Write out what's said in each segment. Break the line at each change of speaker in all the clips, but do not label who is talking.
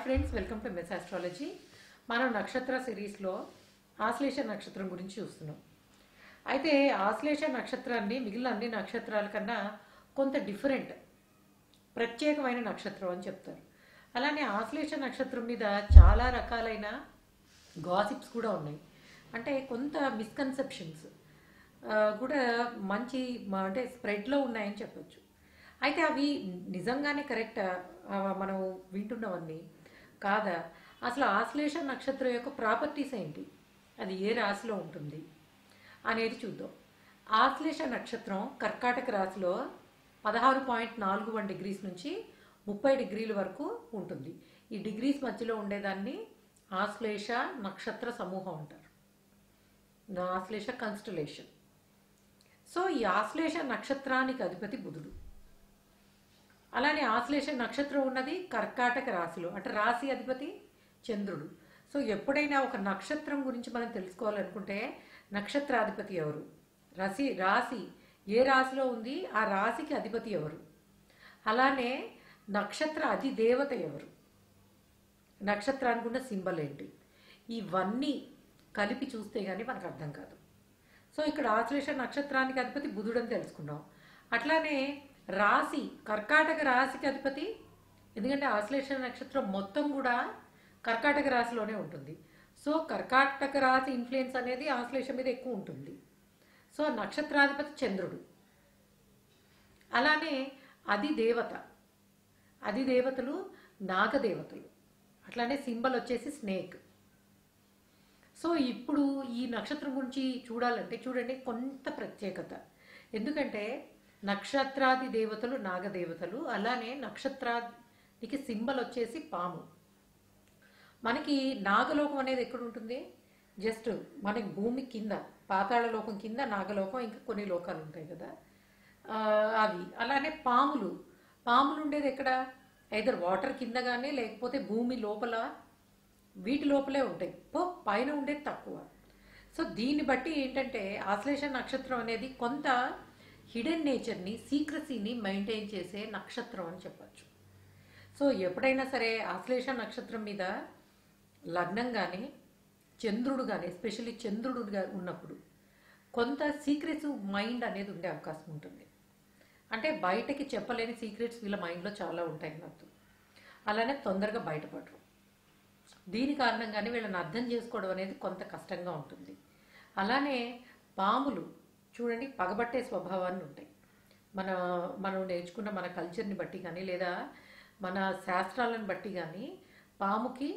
Friends, welcome to mess astrology. మనం నక్షత్ర సిరీస్లో ఆశ్లేష నక్షత్రం గురించి చూస్తున్నాం. అయితే ఆశ్లేష నక్షత్రాన్ని మిగిలిన అన్ని నక్షత్రాల కన్నా కొంత డిఫరెంట్, ప్రత్యేకమైన నక్షత్రం అని చెప్తారు. అలానే ఆశ్లేష నక్షత్రం మీద చాలా రకాలైన గాసిప్స్ కూడా ఉన్నాయి. అంటే కొంత మిస్కన్సెప్షన్స్ కూడా మంచి అంటే స్ప్రెడ్లో ఉన్నాయని చెప్పొచ్చు. అయితే అవి నిజంగానే కరెక్టా, మనం వింటున్నవన్నీ కాదా? అసలు ఆశ్లేష నక్షత్రం యొక్క ప్రాపర్టీస్ ఏంటి, అది ఏ రాశిలో ఉంటుంది అనేది చూద్దాం. ఆశ్లేష నక్షత్రం కర్కాటక రాశిలో 16.41 డిగ్రీస్ నుంచి 30 డిగ్రీల వరకు ఉంటుంది. ఈ డిగ్రీస్ మధ్యలో ఉండేదాన్ని ఆశ్లేష నక్షత్ర సమూహం అంటారు, ఆశ్లేష కన్స్టలేషన్. సో ఈ ఆశ్లేష నక్షత్రానికి అధిపతి బుధుడు. అలానే ఆశ్లేష నక్షత్రం ఉన్నది కర్కాటక రాశిలో, అంటే రాశి అధిపతి చంద్రుడు. సో ఎప్పుడైనా ఒక నక్షత్రం గురించి మనం తెలుసుకోవాలనుకుంటే నక్షత్రాధిపతి ఎవరు, రాశి ఏ రాశిలో ఉంది, ఆ రాశికి అధిపతి ఎవరు, అలానే నక్షత్ర అధిదేవత ఎవరు, నక్షత్రానికి ఉన్న సింబల్ ఏంటి, ఇవన్నీ కలిపి చూస్తే కానీ మనకు అర్థం కాదు. సో ఇక్కడ ఆశ్లేష నక్షత్రానికి అధిపతి బుధుడు అని తెలుసుకున్నాం. అట్లానే రాశి కర్కాటక రాశికి అధిపతి, ఎందుకంటే ఆశ్లేష నక్షత్రం మొత్తం కూడా కర్కాటక రాశిలోనే ఉంటుంది. సో కర్కాటక రాశి ఇన్ఫ్లుయెన్స్ అనేది ఆశ్లేష మీద ఎక్కువ ఉంటుంది. సో నక్షత్రాధిపతి చంద్రుడు. అలానే అధిదేవతలు నాగదేవతలు. అట్లానే సింబల్ వచ్చేసి స్నేక్. సో ఇప్పుడు ఈ నక్షత్రం గురించి చూడాలంటే చూడండి, కొంత ప్రత్యేకత. ఎందుకంటే నక్షత్రాది దేవతలు నాగదేవతలు, అలానే నక్షత్రానికి సింబల్ వచ్చేసి పాము. మనకి నాగలోకం అనేది ఎక్కడ ఉంటుంది, జస్ట్ మనకి భూమి కింద పాతాళ లోకం కింద నాగలోకం, ఇంకా కొన్ని లోకాలు ఉంటాయి కదా అవి. అలానే పాములు ఉండేది ఎక్కడ, ఐదర్ వాటర్ కింద కానీ లేకపోతే భూమి లోపల, వీటి లోపలే ఉంటాయి, పైన ఉండేది తక్కువ. సో దీన్ని బట్టి ఏంటంటే ఆశ్లేష నక్షత్రం అనేది కొంత హిడెన్ నేచర్ని, సీక్రసీని మెయింటైన్ చేసే నక్షత్రం అని చెప్పచ్చు. సో ఎప్పుడైనా సరే ఆశ్లేష నక్షత్రం మీద లగ్నం కానీ చంద్రుడు కానీ, ఎస్పెషల్లీ చంద్రుడు ఉన్నప్పుడు కొంత సీక్రెట్స్ మైండ్ అనేది ఉండే అవకాశం ఉంటుంది. అంటే బయటకి చెప్పలేని సీక్రెట్స్ వీళ్ళ మైండ్లో చాలా ఉంటాయి అన్నట్టు. అలానే తొందరగా బయటపడరు. దీని కారణంగానే వీళ్ళని అర్థం చేసుకోవడం అనేది కొంత కష్టంగా ఉంటుంది. అలానే పాములు చూడండి, పగబట్టే స్వభావాన్ని ఉంటాయి. మనం నేర్చుకున్న మన కల్చర్ని బట్టి కానీ లేదా మన శాస్త్రాలను బట్టి కానీ పాముకి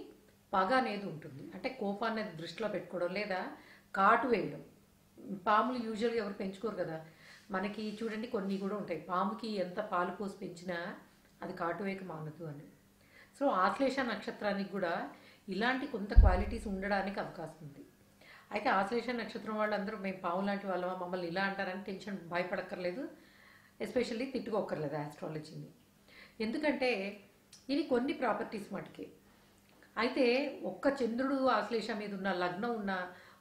పగ అనేది ఉంటుంది. అంటే కోపాన్ని దృష్టిలో పెట్టుకోవడం లేదా కాటు వేయడం. పాములు యూజువల్గా ఎవరు పెంచుకోరు కదా, మనకి చూడండి కొన్ని కూడా ఉంటాయి, పాముకి ఎంత పాలు పోసి పెంచినా అది కాటు వేయక మానదు అని. సో ఆశ్లేష నక్షత్రానికి కూడా ఇలాంటి కొంత క్వాలిటీస్ ఉండడానికి అవకాశం ఉంది. అయితే ఆశ్లేష నక్షత్రం వాళ్ళందరూ మేము పాము లాంటి వాళ్ళమా, మమ్మల్ని ఇలా అంటారని టెన్షన్ భయపడక్కర్లేదు, ఎస్పెషల్లీ తిట్టుకోక్కర్లేదు ఆస్ట్రాలజీని. ఎందుకంటే ఇది కొన్ని ప్రాపర్టీస్ మటుకే. అయితే ఒక్క చంద్రుడు ఆశ్లేష మీద ఉన్న లగ్నం ఉన్న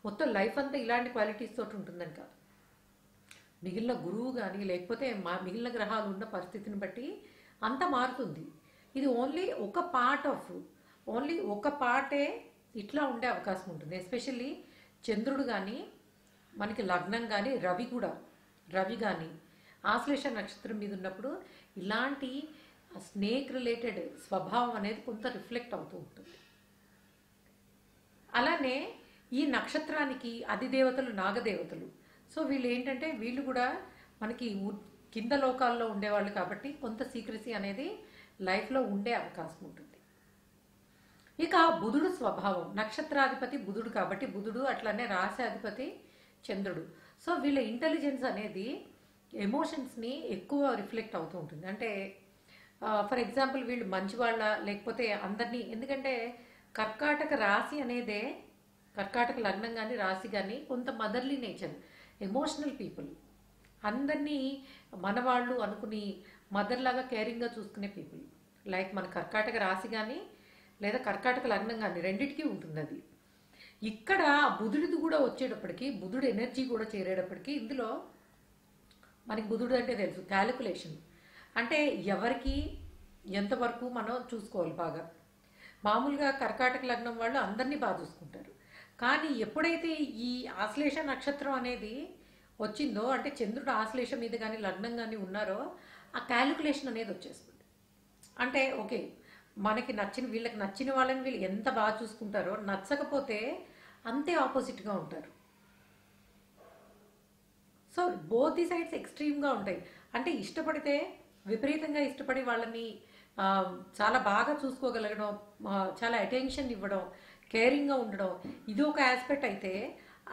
మొత్తం లైఫ్ అంతా ఇలాంటి క్వాలిటీస్ తోటి ఉంటుందని కాదు. మిగిలిన గురువు కానీ లేకపోతే మిగిలిన గ్రహాలు ఉన్న పరిస్థితిని బట్టి అంత మారుతుంది. ఇది ఓన్లీ ఒక పార్టే ఇట్లా ఉండే అవకాశం ఉంటుంది. ఎస్పెషల్లీ చంద్రుడు కానీ మనకి లగ్నం కానీ రవి కానీ ఆశ్లేష నక్షత్రం మీద ఉన్నప్పుడు ఇలాంటి స్నేక్ రిలేటెడ్ స్వభావం అనేది కొంత రిఫ్లెక్ట్ అవుతూ ఉంటుంది. అలానే ఈ నక్షత్రానికి అధిదేవతలు నాగదేవతలు. సో వీళ్ళు ఏంటంటే వీళ్ళు కూడా మనకి కింద లోకాల్లో ఉండేవాళ్ళు కాబట్టి కొంత సీక్రెసీ అనేది లైఫ్లో ఉండే అవకాశం ఉంటుంది. ఇక బుధుడు స్వభావం, నక్షత్రాధిపతి బుధుడు కాబట్టి బుధుడు, అట్లనే రాశాధిపతి చంద్రుడు. సో వీళ్ళ ఇంటెలిజెన్స్ అనేది ఎమోషన్స్ని ఎక్కువ రిఫ్లెక్ట్ అవుతూ ఉంటుంది. అంటే ఫర్ ఎగ్జాంపుల్ వీళ్ళు మంచివాళ్ళ లేకపోతే అందరినీ, ఎందుకంటే కర్కాటక రాశి అనేదే, కర్కాటక లగ్నం కానీ రాశి కానీ కొంత మదర్లీ నేచర్, ఎమోషనల్ పీపుల్, అందరినీ మనవాళ్ళు అనుకుని మదర్ లాగా కేరింగ్గా చూసుకునే పీపుల్. లైక్ మన కర్కాటక రాశి కానీ లేదా కర్కాటక లగ్నం కానీ రెండింటికి ఉంటుంది అది. ఇక్కడ బుధుడిది కూడా వచ్చేటప్పటికి, బుధుడు ఎనర్జీ కూడా చేరేటప్పటికి ఇందులో మనకి బుధుడు అంటే తెలుసు, క్యాలిక్యులేషన్. అంటే ఎవరికి ఎంతవరకు మనం చూసుకోవాలి బాగా. మామూలుగా కర్కాటక లగ్నం వాళ్ళు అందరినీ బాగా చూసుకుంటారు. కానీ ఎప్పుడైతే ఈ ఆశ్లేష నక్షత్రం అనేది వచ్చిందో, అంటే చంద్రుడు ఆశ్లేష మీద కానీ లగ్నం కానీ ఉన్నారో, ఆ క్యాలిక్యులేషన్ అనేది వచ్చేస్తుంది. అంటే ఓకే, మనకి నచ్చిన వీళ్ళకి నచ్చిన వాళ్ళని వీళ్ళు ఎంత బాగా చూసుకుంటారో, నచ్చకపోతే అంతే ఆపోజిట్గా ఉంటారు. సో బోత్ ది సైడ్స్ ఎక్స్ట్రీమ్గా ఉంటాయి. అంటే ఇష్టపడితే విపరీతంగా ఇష్టపడి వాళ్ళని చాలా బాగా చూసుకోగలగడం, చాలా అటెన్షన్ ఇవ్వడం, కేరింగ్గా ఉండడం, ఇది ఒక ఆస్పెక్ట్ అయితే,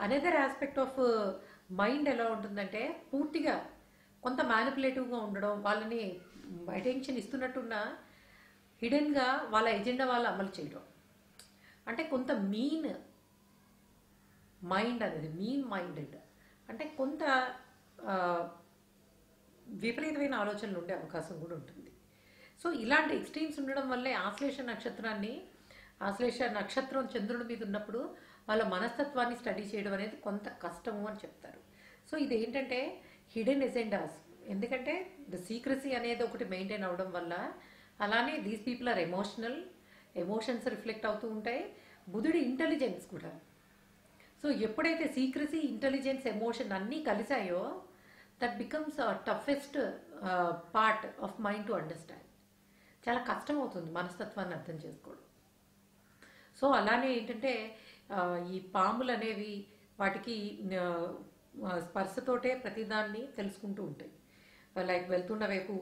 అనదర్ ఆస్పెక్ట్ ఆఫ్ మైండ్ ఎలా ఉంటుందంటే పూర్తిగా కొంత మ్యానిపులేటివ్గా ఉండడం, వాళ్ళని అటెన్షన్ ఇస్తున్నట్టున్న హిడెన్గా వాళ్ళ ఎజెండా వాళ్ళు అమలు చేయడం. అంటే కొంత మీన్ మైండ్ అనేది, మీన్ మైండెడ్ అంటే కొంత విపరీతమైన ఆలోచనలు ఉండే అవకాశం కూడా ఉంటుంది. సో ఇలాంటి ఎక్స్ట్రీమ్స్ ఉండడం వల్లే ఆశ్లేష నక్షత్రం చంద్రుడి మీద ఉన్నప్పుడు వాళ్ళ మనస్తత్వాన్ని స్టడీ చేయడం అనేది కొంత కష్టము అని చెప్తారు. సో ఇది ఏంటంటే హిడెన్ ఎజెండాస్, ఎందుకంటే ద సీక్రసీ అనేది ఒకటి మెయింటైన్ అవడం వల్ల. అలానే these people are emotions reflect అవుతూ ఉంటాయి. బుధుడి ఇంటెలిజెన్స్ కూడా. సో ఎప్పుడైతే సీక్రసీ, ఇంటెలిజెన్స్, ఎమోషన్ అన్నీ కలిసాయో, that becomes toughest part of mind to understand. చాలా కష్టం అవుతుంది మనస్తత్వాన్ని అర్థం చేసుకోవడం. సో అలానే ఏంటంటే ఈ పాములు అనేవి వాటికి స్పర్శతోటే ప్రతిదాన్ని తెలుసుకుంటూ ఉంటాయి. లైక్ వెళ్తున్న వైపు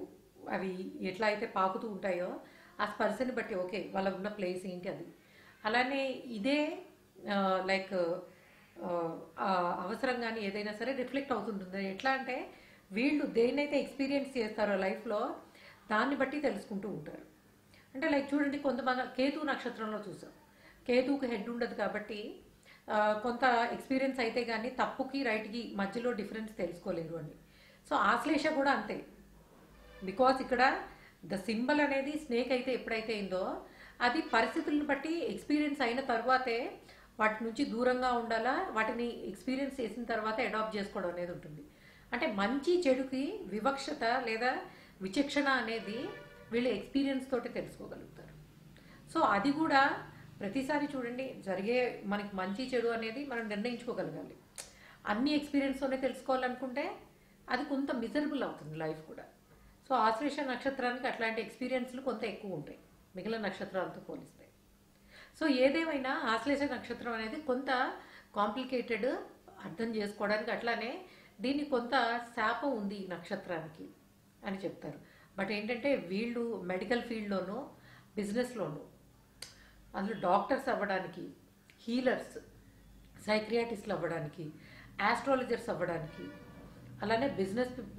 అవి ఎట్లా అయితే పాకుతూ ఉంటాయో, ఆ స్పర్శని బట్టి ఓకే వాళ్ళ ఉన్న ప్లేస్ ఏంటి అది. అలానే ఇదే లైక్ అవసరం కానీ ఏదైనా సరే రిఫ్లెక్ట్ అవుతుంటుంది. ఎట్లా అంటే వీళ్ళు దేన్నైతే ఎక్స్పీరియన్స్ చేస్తారో లైఫ్లో దాన్ని బట్టి తెలుసుకుంటూ ఉంటారు. అంటే లైక్ చూడండి, కొంతమంది కేతు నక్షత్రంలో చూసాం, కేతువుకి హెడ్ ఉండదు కాబట్టి కొంత ఎక్స్పీరియన్స్ అయితే కానీ తప్పుకి రైట్కి మధ్యలో డిఫరెన్స్ తెలుసుకోలేరు అని. సో ఆశ్లేష కూడా అంతే. బికాస్ ఇక్కడ ద సింబల్ అనేది స్నేక్ అయితే ఎప్పుడైతే అయిందో, అది పరిస్థితులను బట్టి ఎక్స్పీరియన్స్ అయిన తర్వాతే వాటి నుంచి దూరంగా ఉండాలా, వాటిని ఎక్స్పీరియన్స్ చేసిన తర్వాత అడాప్ట్ చేసుకోవడం అనేది ఉంటుంది. అంటే మంచి చెడుకి వివక్షత లేదా విచక్షణ అనేది వీళ్ళు ఎక్స్పీరియన్స్ తోటి తెలుసుకోగలుగుతారు. సో అది కూడా ప్రతిసారి చూడండి జరిగే మనకి మంచి చెడు అనేది మనం నిర్ణయించుకోగలగాలి. అన్ని ఎక్స్పీరియన్స్తోనే తెలుసుకోవాలనుకుంటే అది కొంత మిజరబుల్ అవుతుంది లైఫ్ కూడా. సో ఆశ్లేష నక్షత్రానికి అట్లాంటి ఎక్స్పీరియన్స్లు కొంత ఎక్కువ ఉంటాయి మిగిలిన నక్షత్రాలతో పోలిస్తే. సో ఏదేమైనా ఆశ్లేష నక్షత్రం అనేది కొంత కాంప్లికేటెడ్ అర్థం చేసుకోవడానికి. అట్లానే దీన్ని కొంత శాపం ఉంది ఈ నక్షత్రానికి అని చెప్తారు. బట్ ఏంటంటే వీళ్ళు మెడికల్ ఫీల్డ్లోనూ బిజినెస్లోనూ అందులో డాక్టర్స్ అవ్వడానికి, హీలర్స్, సైక్రియాటిస్ట్లు అవ్వడానికి, ఆస్ట్రాలజర్స్ అవ్వడానికి, అలానే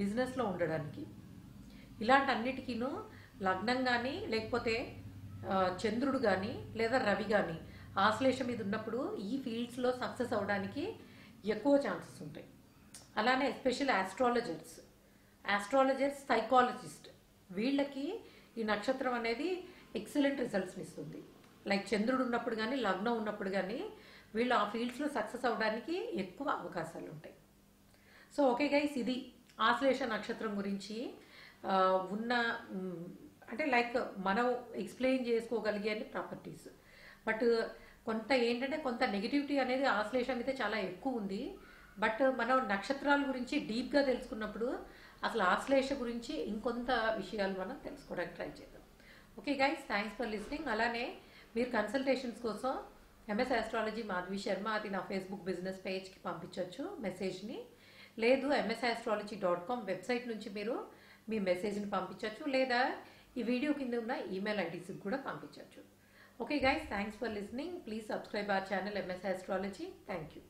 బిజినెస్లో ఉండడానికి, ఇలాంటి అన్నిటికీను లగ్నం కానీ లేకపోతే చంద్రుడు కానీ లేదా రవి కానీ ఆశ్లేష మీద ఉన్నప్పుడు ఈ ఫీల్డ్స్లో సక్సెస్ అవ్వడానికి ఎక్కువ ఛాన్సెస్ ఉంటాయి. అలానే ఎస్పెషల్ ఆస్ట్రాలజర్స్, సైకాలజిస్ట్, వీళ్ళకి ఈ నక్షత్రం అనేది ఎక్సలెంట్ రిజల్ట్స్ని ఇస్తుంది. లైక్ చంద్రుడు ఉన్నప్పుడు కానీ లగ్నం ఉన్నప్పుడు కానీ వీళ్ళు ఆ ఫీల్డ్స్లో సక్సెస్ అవ్వడానికి ఎక్కువ అవకాశాలు ఉంటాయి. సో ఓకే గైస్, ఇది ఆశ్లేష నక్షత్రం గురించి ఉన్న అంటే లైక్ మనం ఎక్స్ప్లెయిన్ చేసుకోగలిగే ప్రాపర్టీస్. బట్ కొంత ఏంటంటే కొంత నెగిటివిటీ అనేది ఆశ్లేష మీద చాలా ఎక్కువ ఉంది. బట్ మనం నక్షత్రాల గురించి డీప్గా తెలుసుకున్నప్పుడు అసలు ఆశ్లేష గురించి ఇంకొంత విషయాలు మనం తెలుసుకోవడానికి ట్రై చేద్దాం. Okay guys, thanks for listening. అలానే మీరు కన్సల్టేషన్స్ కోసం ఎంఎస్ ఆస్ట్రాలజీ మాధవి శర్మ అది నా ఫేస్బుక్ బిజినెస్ పేజ్కి పంపించవచ్చు మెసేజ్ని. లేదు msastrology.com వెబ్సైట్ నుంచి మీరు మీ మెసేజ్ని పంపించవచ్చు, లేదా ఈ వీడియో కింద ఉన్న ఈమెయిల్ ఐడీస్కి కూడా పంపించవచ్చు. Okay guys, thanks for listening. Please subscribe our channel MS Astrology. Thank you.